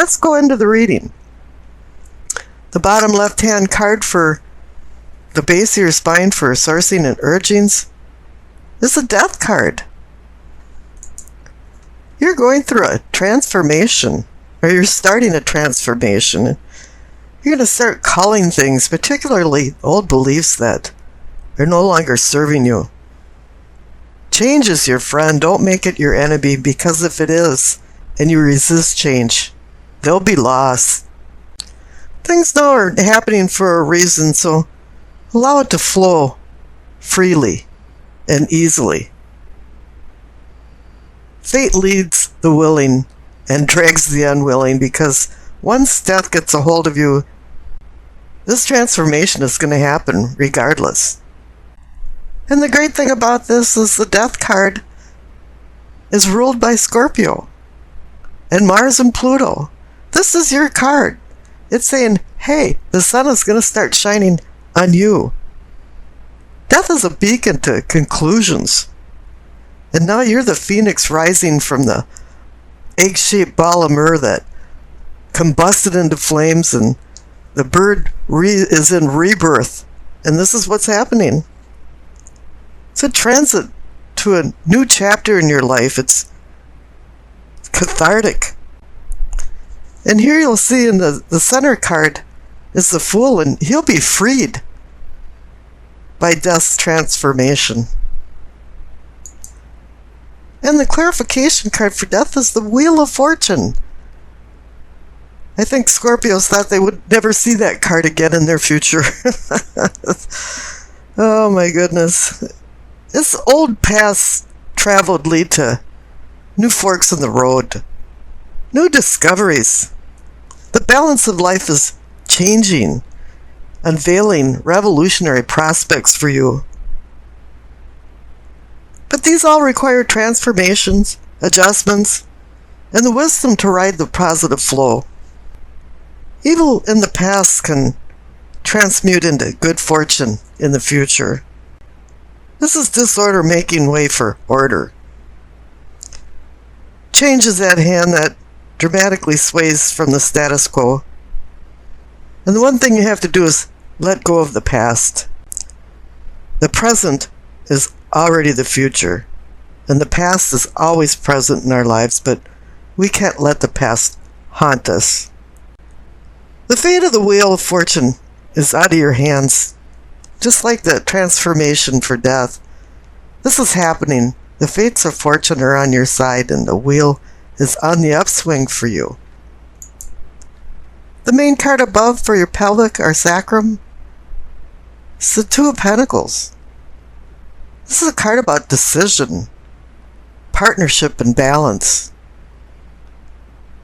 let's go into the reading. The bottom left-hand card for the base of your spine for sourcing and urgings is a death card. You're going through a transformation, or you're starting a transformation. You're going to start calling things, particularly old beliefs that are no longer serving you. Change is your friend. Don't make it your enemy, because if it is, and you resist change, there'll be loss. Things now are happening for a reason, so allow it to flow freely and easily. Fate leads the willing and drags the unwilling, because once death gets a hold of you, this transformation is going to happen regardless. And the great thing about this is the death card is ruled by Scorpio and Mars and Pluto. This is your card. It's saying, hey, the sun is going to start shining on you. Death is a beacon to conclusions. And now you're the phoenix rising from the egg-shaped ball of myrrh that combusted into flames, and the bird is in rebirth. And this is what's happening. It's a transit to a new chapter in your life. It's cathartic. And here you'll see in the center card is the Fool, and he'll be freed by death's transformation. And the clarification card for death is the Wheel of Fortune. I think Scorpios thought they would never see that card again in their future. Oh my goodness. This old paths traveled lead to new forks in the road, new discoveries. The balance of life is changing, unveiling revolutionary prospects for you. But these all require transformations, adjustments, and the wisdom to ride the positive flow. Evil in the past can transmute into good fortune in the future. This is disorder making way for order. Change is at hand that dramatically sways from the status quo. And the one thing you have to do is let go of the past. The present is already the future, and the past is always present in our lives, but we can't let the past haunt us. The fate of the Wheel of Fortune is out of your hands, just like the transformation for death. This is happening. The fates of fortune are on your side, and the wheel is on the upswing for you. The main card above for your pelvic or sacrum is the Two of Pentacles. This is a card about decision, partnership, and balance.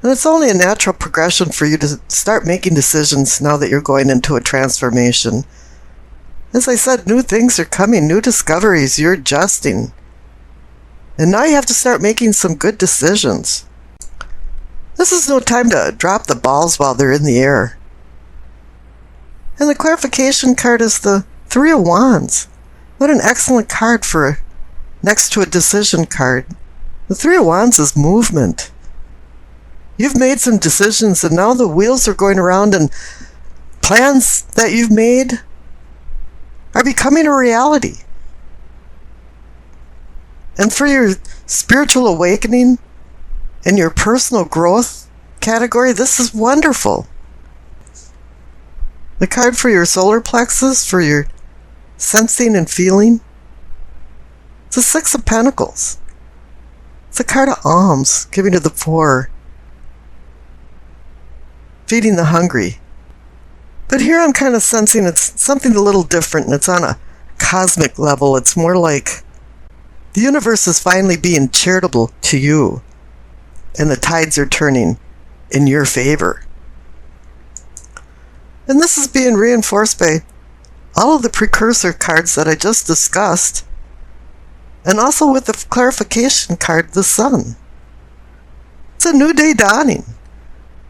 And it's only a natural progression for you to start making decisions now that you're going into a transformation. As I said, new things are coming, new discoveries, you're adjusting. And now you have to start making some good decisions. This is no time to drop the balls while they're in the air. And the clarification card is the Three of Wands. What an excellent card for next to a decision card. The Three of Wands is movement. You've made some decisions, and now the wheels are going around, and plans that you've made are becoming a reality. And for your spiritual awakening and your personal growth category, this is wonderful. The card for your solar plexus, for your sensing and feeling, it's the Six of Pentacles. It's a card of alms, giving to the poor, feeding the hungry. But here I'm kind of sensing it's something a little different, and it's on a cosmic level. It's more like the universe is finally being charitable to you, and the tides are turning in your favor. And this is being reinforced by all of the precursor cards that I just discussed, and also with the clarification card, the Sun. It's a new day dawning.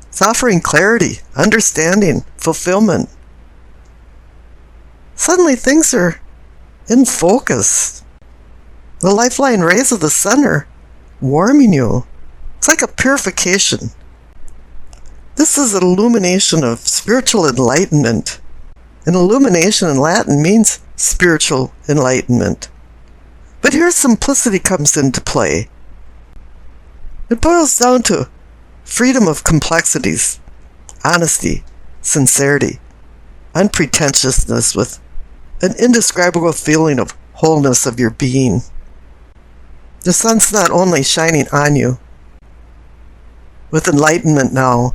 It's offering clarity, understanding, fulfillment. Suddenly things are in focus. The lifeline rays of the sun are warming you. It's like a purification. This is an illumination of spiritual enlightenment. And illumination in Latin means spiritual enlightenment. But here simplicity comes into play. It boils down to freedom of complexities, honesty, sincerity, unpretentiousness with an indescribable feeling of wholeness of your being. The sun's not only shining on you, with enlightenment now,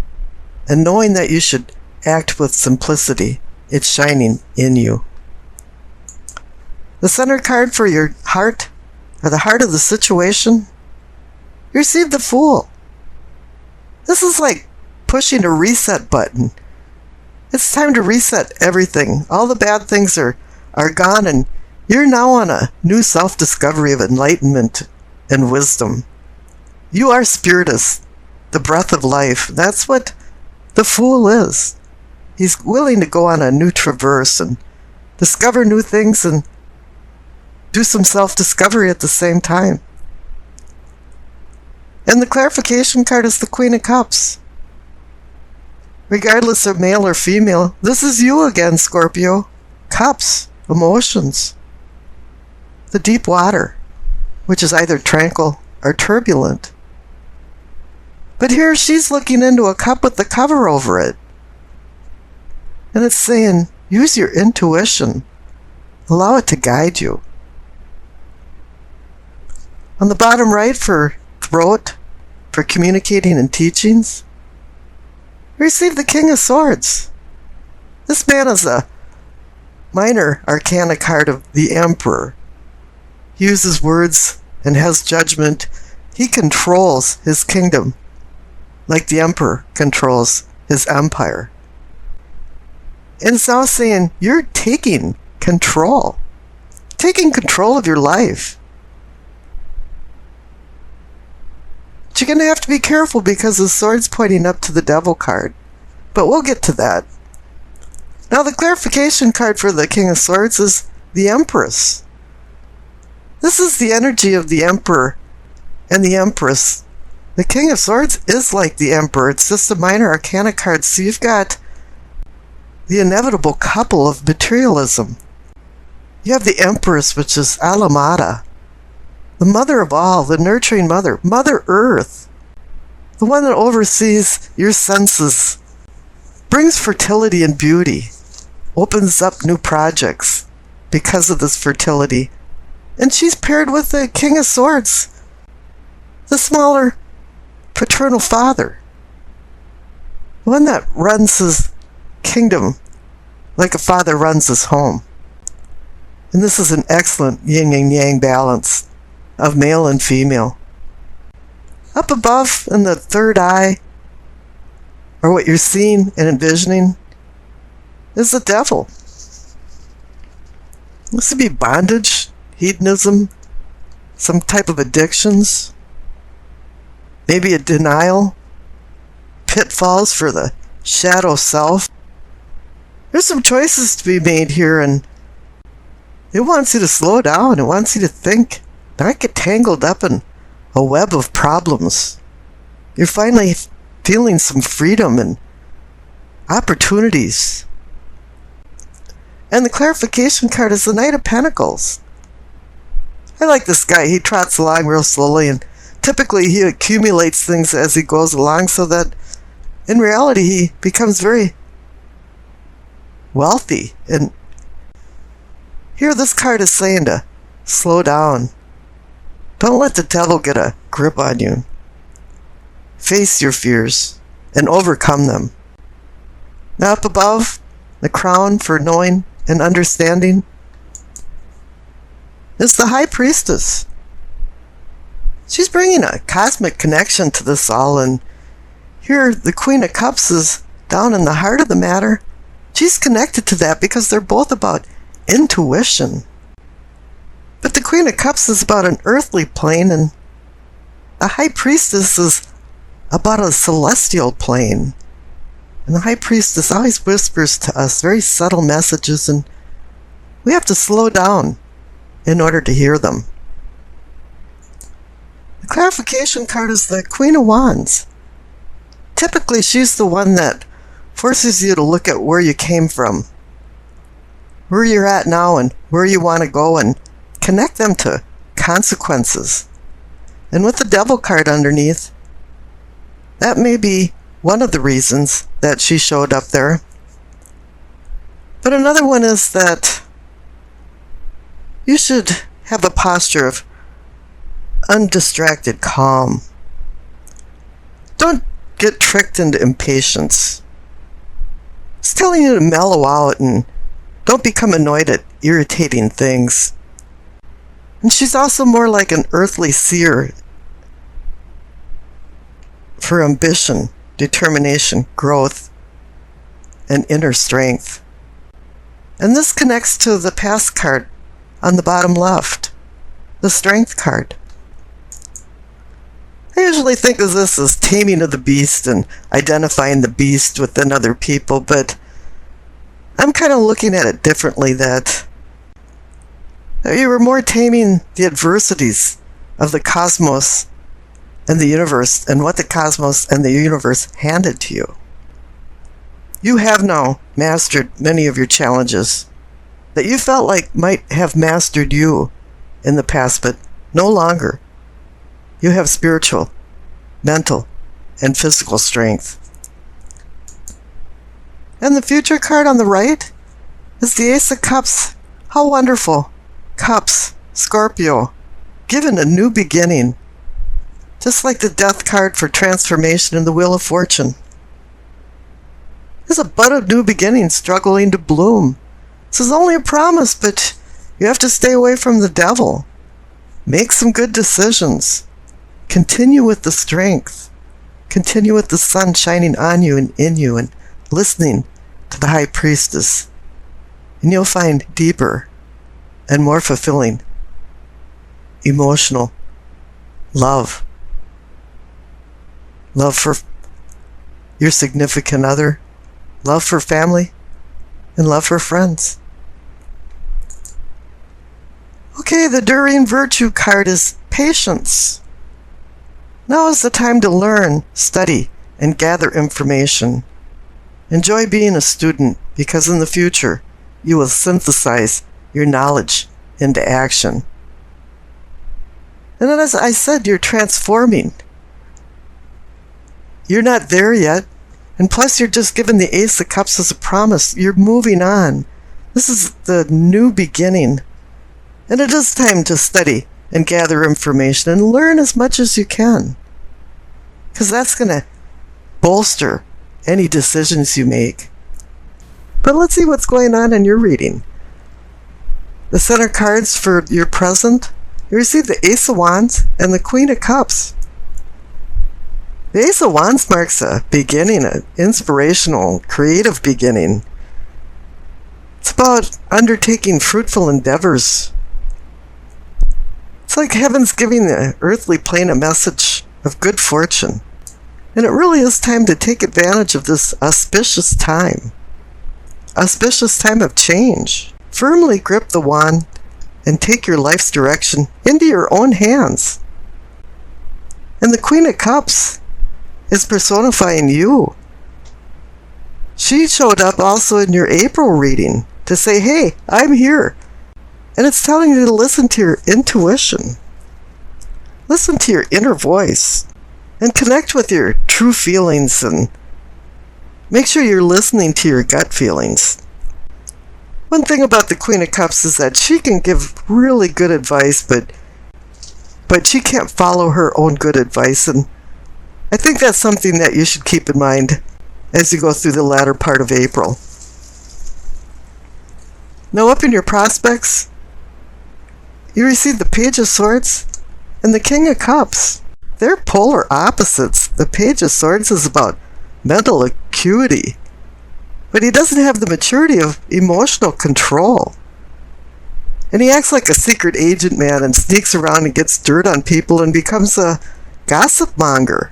and knowing that you should act with simplicity, it's shining in you. The center card for your heart, or the heart of the situation, you receive the Fool. This is like pushing a reset button. It's time to reset everything. All the bad things are gone, and you're now on a new self-discovery of enlightenment and wisdom. You are spiritus, the breath of life. That's what the Fool is. He's willing to go on a new traverse and discover new things and do some self-discovery at the same time. And the clarification card is the Queen of Cups. Regardless of male or female, this is you again, Scorpio. Cups, emotions. The deep water, which is either tranquil or turbulent. But here she's looking into a cup with the cover over it. And it's saying, use your intuition. Allow it to guide you. On the bottom right for throat, for communicating and teachings, receive the King of Swords. This man is a minor arcana card of the Emperor. He uses words and has judgment. He controls his kingdom, like the Emperor controls his empire. And it's now saying, you're taking control of your life. But you're going to have to be careful because the sword's pointing up to the Devil card. But we'll get to that. Now the clarification card for the King of Swords is the Empress. This is the energy of the Emperor and the Empress. The King of Swords is like the Emperor. It's just a minor arcana card. So you've got the inevitable couple of materialism. You have the Empress, which is Alamada, the mother of all, the nurturing mother, Mother Earth, the one that oversees your senses, brings fertility and beauty, opens up new projects because of this fertility. And she's paired with the King of Swords, the smaller paternal father, the one that runs his kingdom like a father runs his home. And this is an excellent yin and yang balance of male and female. Up above in the third eye, or what you're seeing and envisioning, is the Devil. This would be bondage, hedonism, some type of addictions, maybe a denial, pitfalls for the shadow self. There's some choices to be made here, and it wants you to slow down. It wants you to think, not get tangled up in a web of problems. You're finally feeling some freedom and opportunities. And the clarification card is the Knight of Pentacles. I like this guy. He trots along real slowly, and typically he accumulates things as he goes along, so that in reality he becomes very wealthy. And here this card is saying to slow down. Don't let the devil get a grip on you. Face your fears and overcome them. Now up above, the crown for knowing and understanding is the High Priestess. She's bringing a cosmic connection to this all, and here the Queen of Cups is down in the heart of the matter. She's connected to that because they're both about intuition. But the Queen of Cups is about an earthly plane, and the High Priestess is about a celestial plane. And the High Priestess always whispers to us very subtle messages, and we have to slow down in order to hear them. The clarification card is the Queen of Wands. typically she's the one that forces you to look at where you came from, where you're at now, and where you want to go, and connect them to consequences. And with the Devil card underneath, that may be one of the reasons that she showed up there. But another one is that you should have a posture of undistracted calm. Don't get tricked into impatience. It's telling you to mellow out and don't become annoyed at irritating things. And she's also more like an earthly seer for ambition, determination, growth, and inner strength. And this connects to the past card on the bottom left, the Strength card. I usually think of this as taming of the beast and identifying the beast within other people, but I'm kind of looking at it differently, that you were more taming the adversities of the cosmos and the universe and what the cosmos and the universe handed to you. You have now mastered many of your challenges that you felt like might have mastered you in the past, but no longer. You have spiritual, mental, and physical strength. And the Future card on the right is the Ace of Cups. How wonderful. Cups, Scorpio, given a new beginning. Just like the Death card for transformation in the Wheel of Fortune. There's a bud of new beginnings struggling to bloom. This is only a promise, but you have to stay away from the devil. Make some good decisions. Continue with the strength. Continue with the sun shining on you and in you, and listening to the High Priestess. And you'll find deeper and more fulfilling emotional love. Love for your significant other, love for family, and love for friends. Okay, the Durian Virtue card is patience. Now is the time to learn, study, and gather information. Enjoy being a student, because in the future, you will synthesize your knowledge into action. And then, as I said, you're transforming. You're not there yet, and plus you're just given the Ace of Cups as a promise. You're moving on. This is the new beginning. And it is time to study and gather information and learn as much as you can, because that's going to bolster any decisions you make. But let's see what's going on in your reading. The center cards for your present, you receive the Ace of Wands and the Queen of Cups. The Ace of Wands marks a beginning, an inspirational, creative beginning. It's about undertaking fruitful endeavors. It's like heaven's giving the earthly plane a message of good fortune. And it really is time to take advantage of this auspicious time. Auspicious time of change. Firmly grip the wand and take your life's direction into your own hands. And the Queen of Cups is personifying you. She showed up also in your April reading to say, hey, I'm here. And it's telling you to listen to your intuition. Listen to your inner voice. And connect with your true feelings, and make sure you're listening to your gut feelings. One thing about the Queen of Cups is that she can give really good advice, but she can't follow her own good advice. And I think that's something that you should keep in mind as you go through the latter part of April. Now, up in your prospects, you receive the Page of Swords and the King of Cups. They're polar opposites. The Page of Swords is about mental acuity, but he doesn't have the maturity of emotional control. And he acts like a secret agent man and sneaks around and gets dirt on people and becomes a gossip monger,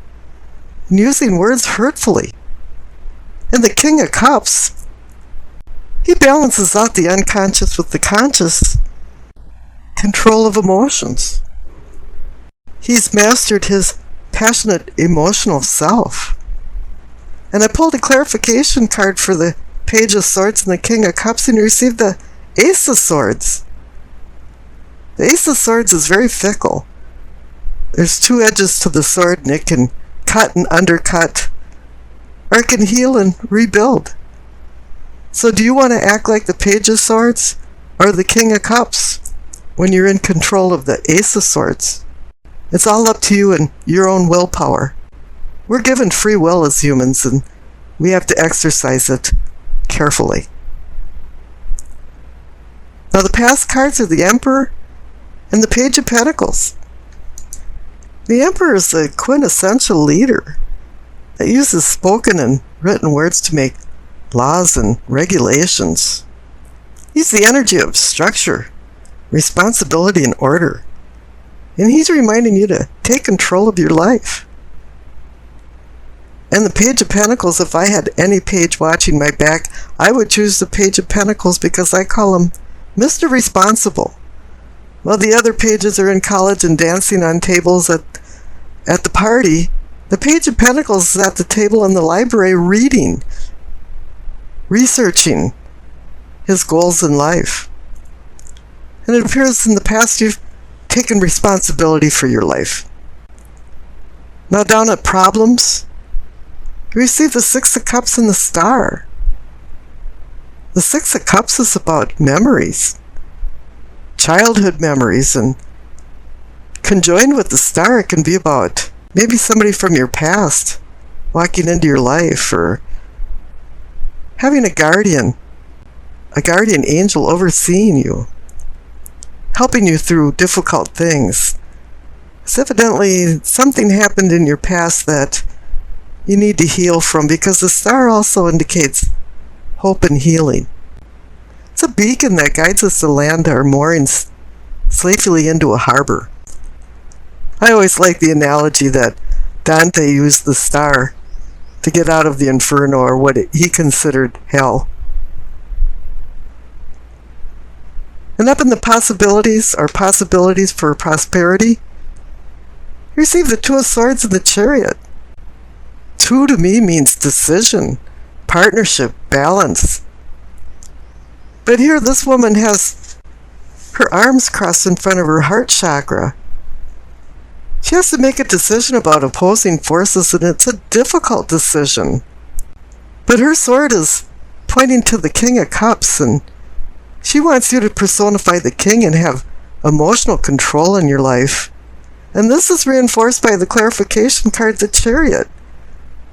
and using words hurtfully. And the King of Cups, he balances out the unconscious with the conscious control of emotions. He's mastered his passionate emotional self. And I pulled a clarification card for the Page of Swords and the King of Cups, and you received the Ace of Swords. The Ace of Swords is very fickle. There's two edges to the sword, and it can cut and undercut, or it can heal and rebuild. So do you want to act like the Page of Swords or the King of Cups when you're in control of the Ace of Swords? It's all up to you and your own willpower. We're given free will as humans, and we have to exercise it carefully. Now the past cards are the Emperor and the Page of Pentacles. The Emperor is a quintessential leader that uses spoken and written words to make laws and regulations. He's the energy of structure, responsibility, and order. And he's reminding you to take control of your life. And the Page of Pentacles, if I had any page watching my back, I would choose the Page of Pentacles because I call him Mr. Responsible. While the other pages are in college and dancing on tables at the party, the Page of Pentacles is at the table in the library reading, researching his goals in life. And it appears in the past you've taken responsibility for your life. Now down at problems, you receive the Six of Cups and the Star. The Six of Cups is about memories, childhood memories, and conjoined with the Star, it can be about maybe somebody from your past walking into your life, or having a guardian angel overseeing you, helping you through difficult things. It's evidently something happened in your past that you need to heal from, because the Star also indicates hope and healing. It's a beacon that guides us to land our moorings safely into a harbor. I always like the analogy that Dante used the star to get out of the inferno, or what he considered hell. And up in the possibilities, or possibilities for prosperity, you receive the Two of Swords and the Chariot. Two to me means decision, partnership, balance. But here this woman has her arms crossed in front of her heart chakra. She has to make a decision about opposing forces, and it's a difficult decision. But her sword is pointing to the King of Cups, and she wants you to personify the king and have emotional control in your life. And this is reinforced by the clarification card, the Chariot.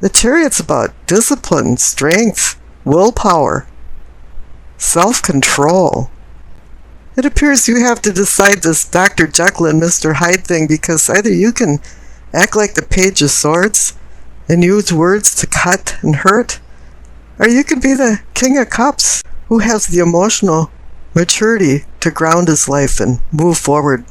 The Chariot's about discipline, strength, willpower, self-control. It appears you have to decide this Dr. Jekyll and Mr. Hyde thing, because either you can act like the Page of Swords and use words to cut and hurt, or you can be the King of Cups who has the emotional maturity to ground his life and move forward.